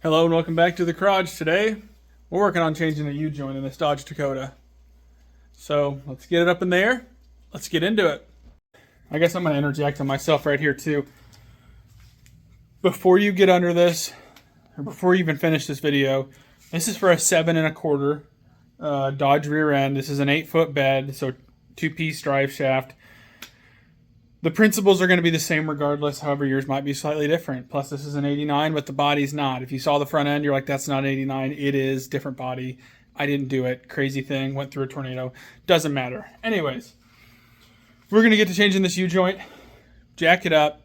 Hello and welcome back to the garage. Today we're working on changing the U-joint in this Dodge Dakota. So let's get it up in the air. Let's get into it. I guess I'm going to interject on myself right here too. Before you get under this, or before you even finish this video, this is for a 7 1/4 Dodge rear end. This is an 8-foot bed, so 2-piece drive shaft. The principles are going to be the same regardless, however yours might be slightly different. Plus this is an 89, but the body's not. If you saw the front end, you're like, that's not an 89. It is, different body. I didn't do it. Crazy thing, went through a tornado. Doesn't matter. Anyways, we're going to get to changing this U-joint. Jack it up.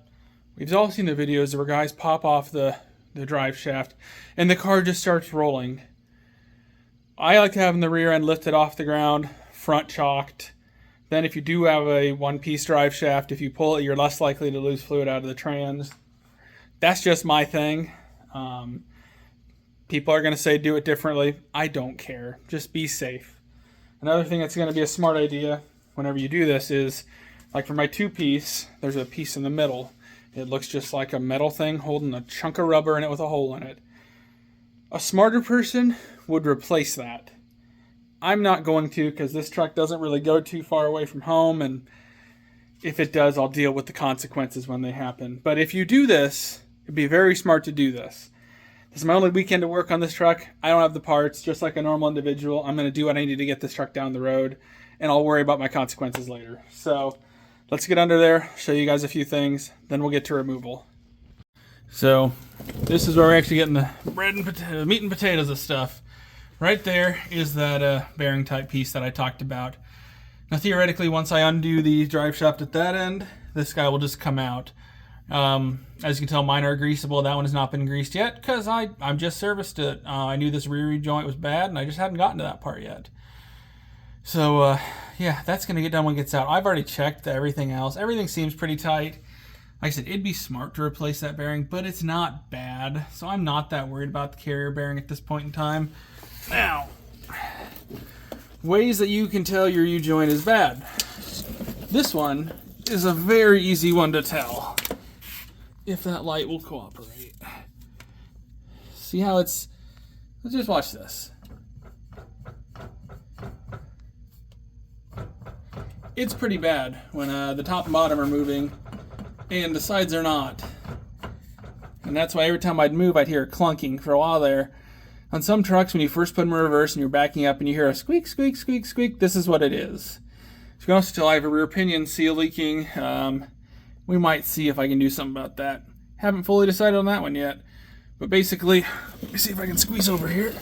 We've all seen the videos where guys pop off the drive shaft and the car just starts rolling. I like having the rear end lifted off the ground, front chalked. Then if you do have a one-piece drive shaft, if you pull it, you're less likely to lose fluid out of the trans. That's just my thing. People are going to say do it differently. I don't care. Just be safe. Another thing that's going to be a smart idea whenever you do this is, like for my 2-piece, there's a piece in the middle. It looks just like a metal thing holding a chunk of rubber in it with a hole in it. A smarter person would replace that. I'm not going to, because this truck doesn't really go too far away from home, and if it does, I'll deal with the consequences when they happen. But if you do this, it'd be very smart to do this. This is my only weekend to work on this truck. I don't have the parts, just like a normal individual. I'm going to do what I need to get this truck down the road, and I'll worry about my consequences later. So let's get under there, show you guys a few things, then we'll get to removal. So this is where we're actually getting the bread and meat and potatoes of stuff. Right there is that bearing type piece that I talked about. Now theoretically, once I undo the drive shaft at that end, this guy will just come out. As you can tell, mine are greasable. That one has not been greased yet because I've just serviced it. I knew this rear joint was bad and I just hadn't gotten to that part yet. So yeah, that's going to get done when it gets out. I've already checked everything else. Everything seems pretty tight. Like I said, it'd be smart to replace that bearing, but it's not bad. So I'm not that worried about the carrier bearing at this point in time. Now, ways that you can tell your U-joint is bad. This one is a very easy one to tell, if that light will cooperate. See how it's... Let's just watch this. It's pretty bad when the top and bottom are moving and the sides are not. And that's why every time I'd move, I'd hear it clunking for a while there. On some trucks, when you first put them in reverse and you're backing up and you hear a squeak, squeak, squeak, squeak, this is what it is. You can also tell I have a rear pinion seal leaking. We might see if I can do something about that. Haven't fully decided on that one yet. But basically, let me see if I can squeeze over here.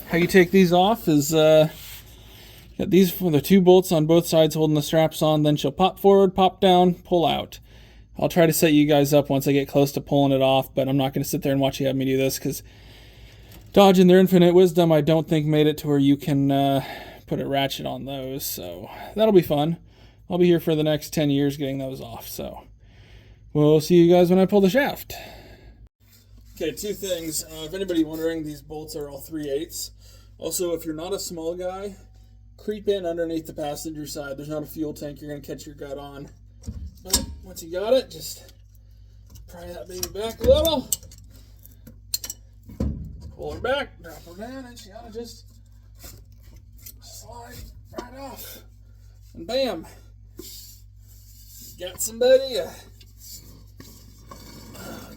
How you take these off is, got these for the 2 bolts on both sides holding the straps on. Then she'll pop forward, pop down, pull out. I'll try to set you guys up once I get close to pulling it off, but I'm not going to sit there and watch you have me do this because Dodge in their infinite wisdom, I don't think made it to where you can put a ratchet on those. So that'll be fun. I'll be here for the next 10 years getting those off. So we'll see you guys when I pull the shaft. Okay, 2 things. If anybody's wondering, these bolts are all 3/8. Also, if you're not a small guy, creep in underneath the passenger side. There's not a fuel tank you're going to catch your gut on. But once you got it, just pry that baby back a little. Pull her back, drop her down, and she ought to just slide right off. And bam! Got somebody a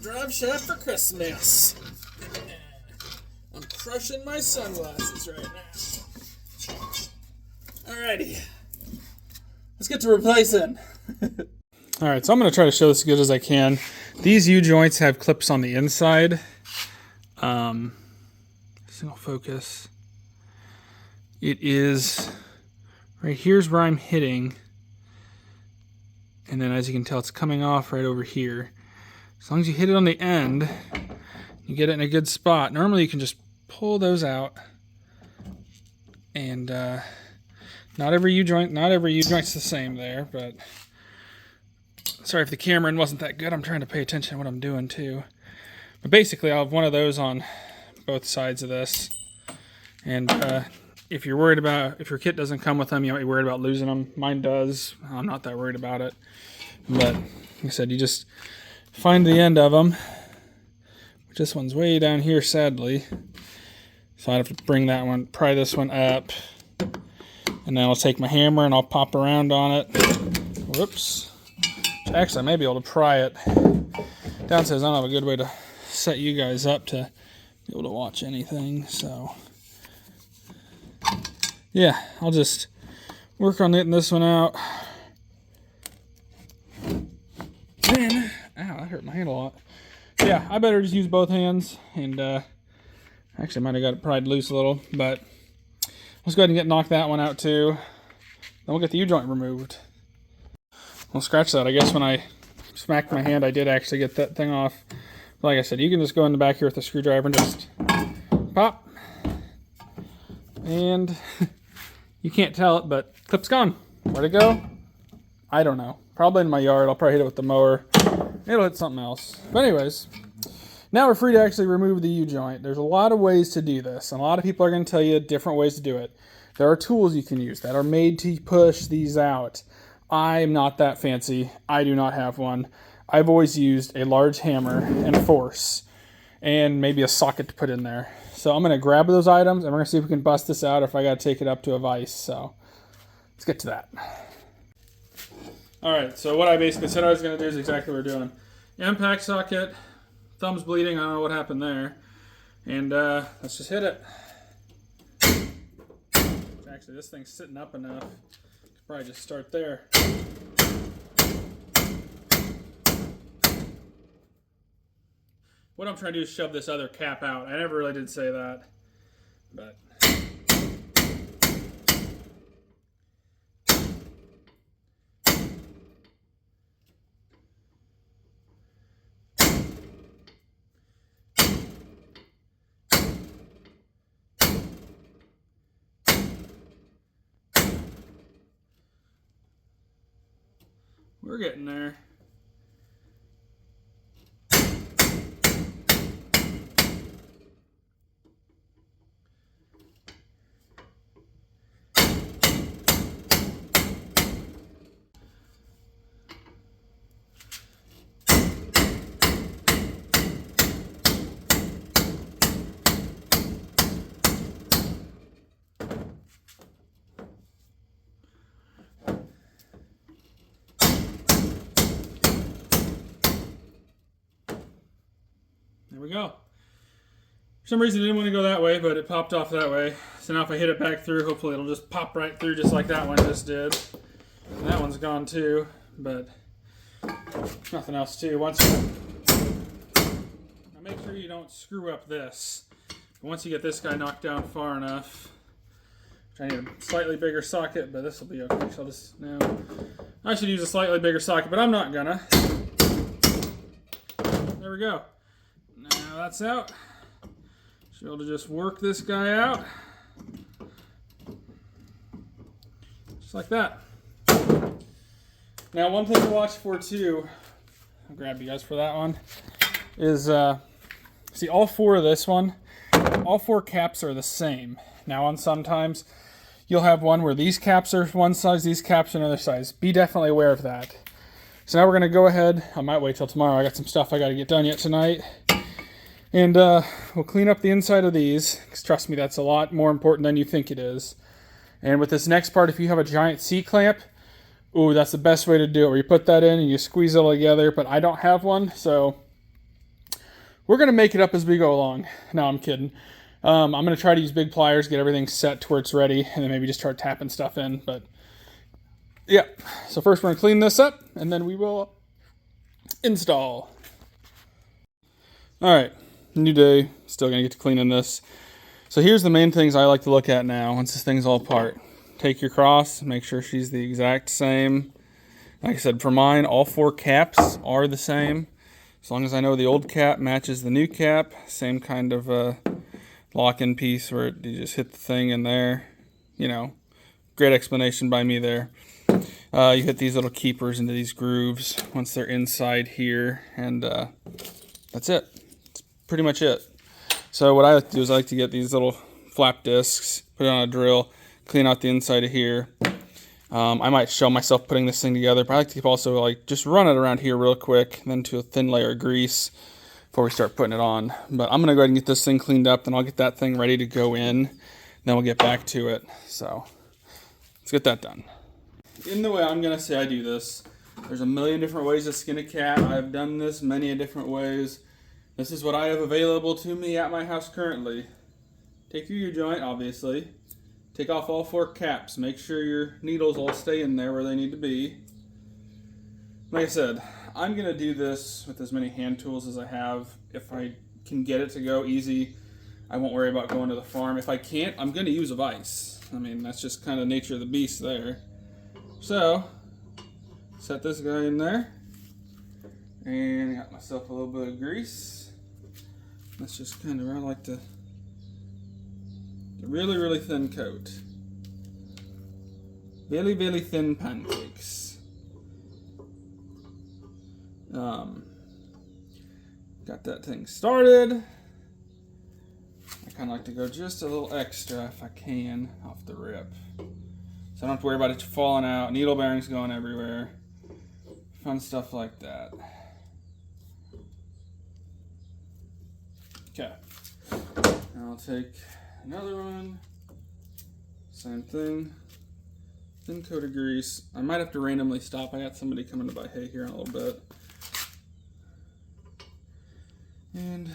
drive shaft for Christmas. I'm crushing my sunglasses right now. Alrighty. Let's get to replacing. Alright, so I'm going to try to show this as good as I can. These U-joints have clips on the inside. Single focus. It is right here's where I'm hitting, and then as you can tell, it's coming off right over here. As long as you hit it on the end, you get it in a good spot. Normally you can just pull those out, and not every U-joint's the same there, but sorry if the camera wasn't that good. I'm trying to pay attention to what I'm doing too. But basically, I'll have one of those on both sides of this. And if you're worried about, if your kit doesn't come with them, you might be worried about losing them. Mine does. I'm not that worried about it. But like I said, you just find the end of them, This one's way down here, sadly. So I have to bring that one, pry this one up. And then I'll take my hammer and I'll pop around on it. Whoops. Actually, I may be able to pry it. Downstairs, I don't have a good way to set you guys up to be able to watch anything. So, yeah, I'll just work on getting this one out. Then, ow, that hurt my hand a lot. Yeah, I better just use both hands. And actually, might have got it pried loose a little. But let's go ahead and knock that one out too. Then we'll get the U-joint removed. Well, scratch that. I guess when I smacked my hand, I did actually get that thing off. Like I said, you can just go in the back here with a screwdriver and just pop. And you can't tell it, but clip's gone. Where'd it go? I don't know. Probably in my yard. I'll probably hit it with the mower. It'll hit something else. But anyways, now we're free to actually remove the U-joint. There's a lot of ways to do this, and a lot of people are going to tell you different ways to do it. There are tools you can use that are made to push these out. I'm not that fancy. I do not have one. I've always used a large hammer and force and maybe a socket to put in there. So I'm going to grab those items and we're going to see if we can bust this out, or if I got to take it up to a vise. So let's get to that. All right, so what I basically said I was going to do is exactly what we're doing. Impact socket, thumb's bleeding, I don't know what happened there. And let's just hit it. Actually, this thing's sitting up enough. Probably just start there. What I'm trying to do is shove this other cap out. I never really did say that, but we're getting there. There we go. For some reason I didn't want to go that way, but it popped off that way. So now if I hit it back through, hopefully it'll just pop right through just like that one just did. And that one's gone too, but nothing else too. Now make sure you don't screw up this. But once you get this guy knocked down far enough, I need a slightly bigger socket, but this will be okay. So I'll just, no. I should use a slightly bigger socket, but I'm not gonna. There we go. Now that's out. Should be able to just work this guy out. Just like that. Now one thing to watch for too, I'll grab you guys for that one, is see all four of this one, all four caps are the same. Now on sometimes you'll have one where these caps are one size, these caps are another size. Be definitely aware of that. So now we're going to go ahead, I might wait till tomorrow, I got some stuff I got to get done yet tonight. And we'll clean up the inside of these, because trust me, that's a lot more important than you think it is. And with this next part, if you have a giant C-clamp, ooh, that's the best way to do it, where you put that in and you squeeze it all together, but I don't have one, so we're going to make it up as we go along. No, I'm kidding. I'm going to try to use big pliers, get everything set to where it's ready, and then maybe just start tapping stuff in, but yeah. So first we're going to clean this up, and then we will install. All right. New day, still gonna get to cleaning this. So here's the main things I like to look at now once this thing's all apart. Take your cross, make sure she's the exact same. Like I said, for mine, all four caps are the same. As long as I know the old cap matches the new cap, same kind of lock-in piece where you just hit the thing in there. You know, great explanation by me there. You hit these little keepers into these grooves once they're inside here, and that's it. Pretty much it. So what I like to do is I like to get these little flap discs, put it on a drill, clean out the inside of here. I might show myself putting this thing together, but I like to also like just run it around here real quick, and then to a thin layer of grease. before we start putting it on. But I'm gonna go ahead and get this thing cleaned up, then I'll get that thing ready to go in, then we'll get back to it. So let's get that done. In the way I'm gonna say I do this, there's a million different ways to skin a cat. I've done this many different ways. This is what I have available to me at my house currently. Take your U-joint, obviously. Take off all 4 caps. Make sure your needles all stay in there where they need to be. Like I said, I'm going to do this with as many hand tools as I have. If I can get it to go easy, I won't worry about going to the farm. If I can't, I'm going to use a vise. I mean, that's just kind of nature of the beast there. So, set this guy in there. And I got myself a little bit of grease. That's just kind of where I like to really, really thin coat. Really, really thin pancakes. Got that thing started. I kind of like to go just a little extra if I can off the rip. So I don't have to worry about it falling out, needle bearings going everywhere. Fun stuff like that. Okay. Now I'll take another one. Same thing. Thin coat of grease. I might have to randomly stop. I got somebody coming to buy hay here in a little bit. And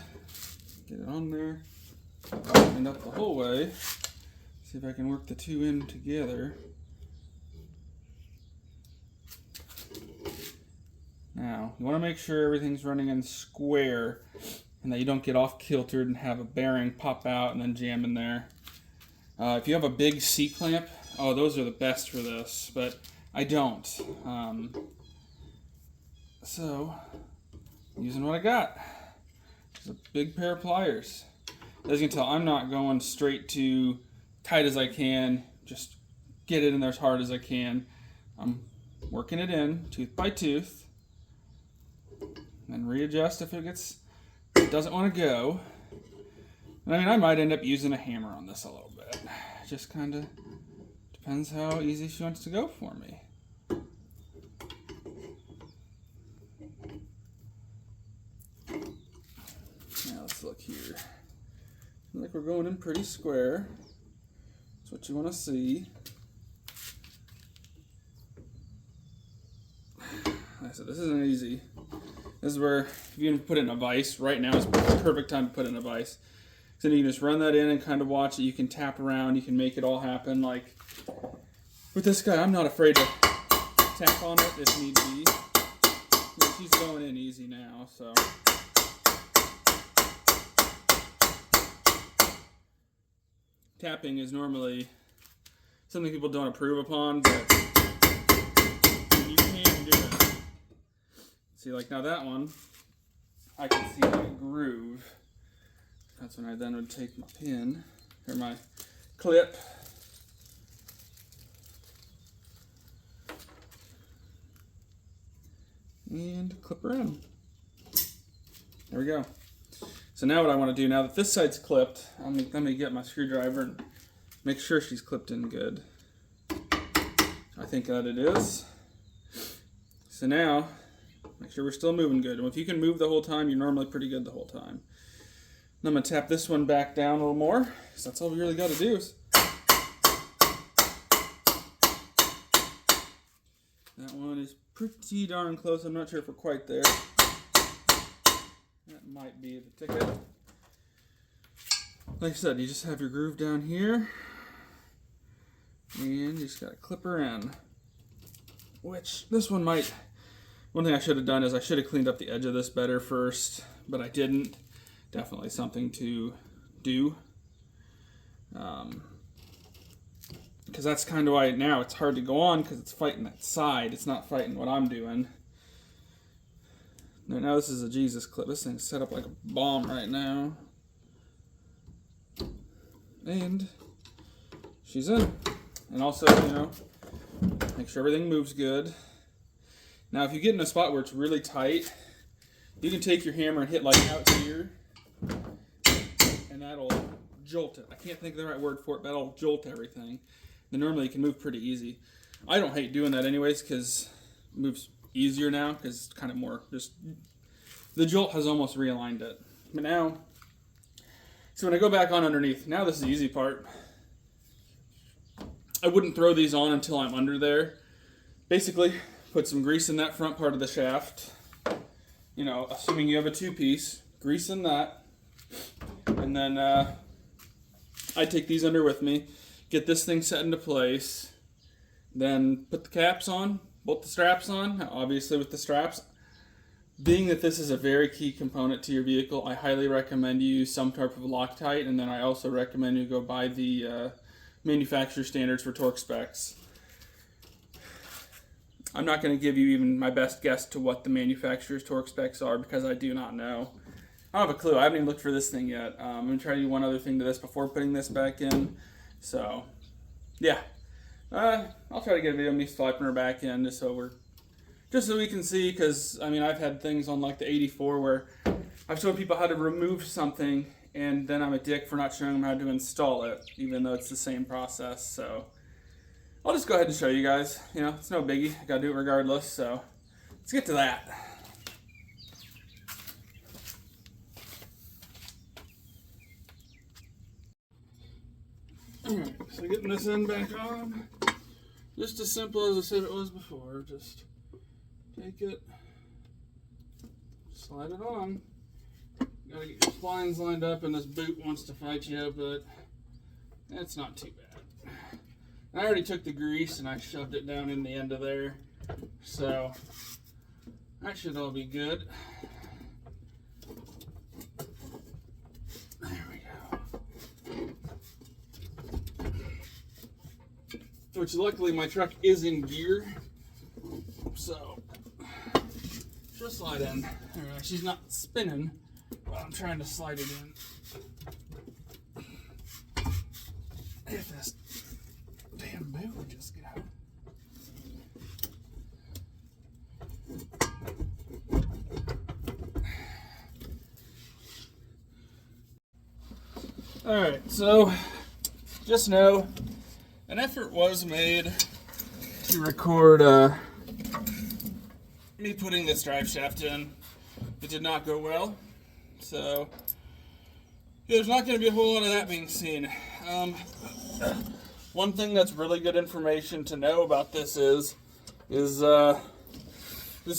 get it on there. And up the whole way. See if I can work the 2 in together. Now, you want to make sure everything's running in square and that you don't get off kiltered and have a bearing pop out and then jam in there. If you have a big C-clamp, oh, those are the best for this, but I don't. So, using what I got. It's a big pair of pliers. As you can tell, I'm not going straight to tight as I can, just get it in there as hard as I can. I'm working it in tooth by tooth and readjust if it doesn't want to go. And I mean, I might end up using a hammer on this a little bit. Just kind of depends how easy she wants to go for me. Now let's look here. I think we're going in pretty square. That's what you want to see. Like I said, this isn't easy. This is where if you can put it in a vise, right now is the perfect time to put it in a vise. So you can just run that in and kind of watch it. You can tap around, you can make it all happen. Like with this guy, I'm not afraid to tap on it if need be. She's going in easy now, so. Tapping is normally something people don't approve upon, but you can do it. See, like now that one, I can see my groove. That's when I then would take my pin, or my clip, and clip her in. There we go. So now what I want to do, now that this side's clipped, I'm going to get my screwdriver and make sure she's clipped in good. I think that it is. So now, make sure we're still moving good. And if you can move the whole time, you're normally pretty good the whole time. And I'm going to tap this one back down a little more, because that's all we really got to do. That one is pretty darn close. I'm not sure if we're quite there. That might be the ticket. Like I said, you just have your groove down here. And you just got to clip her in. Which, this one might... One thing I should have done is I should have cleaned up the edge of this better first. But I didn't. Definitely something to do. Because that's kind of why now it's hard to go on, because it's fighting that side. It's not fighting what I'm doing. Now this is a Jesus clip. This thing's set up like a bomb right now. And she's in. And also, you know, make sure everything moves good. Now if you get in a spot where it's really tight, you can take your hammer and hit like out here. And that'll jolt it. I can't think of the right word for it, but that'll jolt everything. Then normally you can move pretty easy. I don't hate doing that anyways, because it moves easier now, because it's kind of more just the jolt has almost realigned it. But now, so when I go back on underneath, now this is the easy part. I wouldn't throw these on until I'm under there. Basically, put some grease in that front part of the shaft. You know, assuming you have a 2-piece, grease in that. And then I take these under with me, get this thing set into place, then put the caps on, bolt the straps on, obviously with the straps. Being that this is a very key component to your vehicle, I highly recommend you use some type of Loctite, and then I also recommend you go buy the manufacturer standards for torque specs. I'm not going to give you even my best guess to what the manufacturer's torque specs are because I do not know. I don't have a clue. I haven't even looked for this thing yet. I'm going to try to do one other thing to this before putting this back in. So, yeah. I'll try to get a video of me swiping her back in just so we can see, because, I mean, I've had things on like the 84 where I've showed people how to remove something, and then I'm a dick for not showing them how to install it, even though it's the same process. So, I'll just go ahead and show you guys. You know, it's no biggie. I gotta do it regardless, so let's get to that. Alright, so getting this end back on, just as simple as I said it was before. Just take it, slide it on. Gotta get your splines lined up, and this boot wants to fight you, but it's not too bad. I already took the grease and I shoved it down in the end of there, so that should all be good. There we go. Which luckily my truck is in gear, so just slide in. Alright, she's not spinning, but I'm trying to slide it in. If this damn boot would just get out. Alright, so just know an effort was made to record me putting this drive shaft in. It did not go well, so there's not going to be a whole lot of that being seen. One thing that's really good information to know about this is this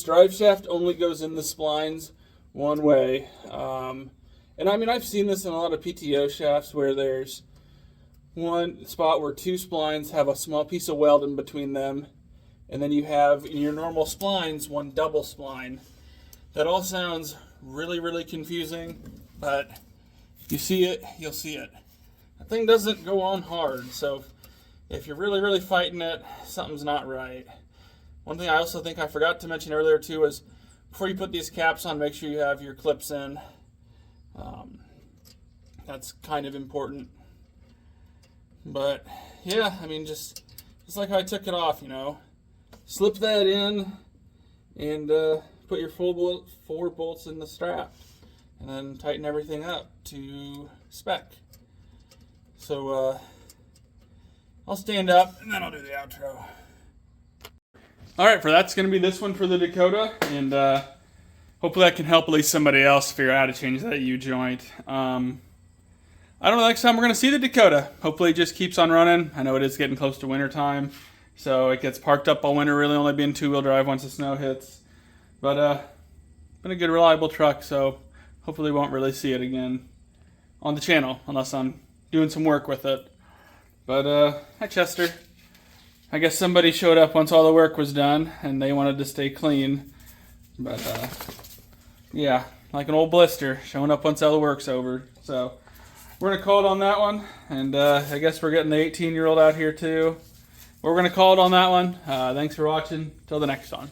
drive shaft only goes in the splines one way. And I mean, I've seen this in a lot of PTO shafts where there's one spot where 2 splines have a small piece of weld in between them, and then you have in your normal splines 1 double spline. That all sounds really, really confusing, but if you see it, you'll see it. The thing doesn't go on hard, so if you're really, really fighting it, something's not right. One thing I also think I forgot to mention earlier too is before you put these caps on, make sure you have your clips in. That's kind of important. But yeah, I mean, just like how I took it off, you know, slip that in and put your 4 bolts in the strap, and then tighten everything up to spec. So I'll stand up and then I'll do the outro. Alright, that's going to be this one for the Dakota, and hopefully that can help at least somebody else figure out how to change that U-joint. I don't know, next time we're going to see the Dakota. Hopefully it just keeps on running. I know it is getting close to winter time, so it gets parked up all winter, really only being 2-wheel drive once the snow hits. But been a good, reliable truck, so hopefully we won't really see it again on the channel unless I'm doing some work with it. But hi Chester. I guess somebody showed up once all the work was done and they wanted to stay clean. But yeah, like an old blister, showing up once all the work's over. So we're gonna call it on that one, and I guess we're getting the 18-year-old out here too. We're gonna call it on that one. Thanks for watching. Till the next one.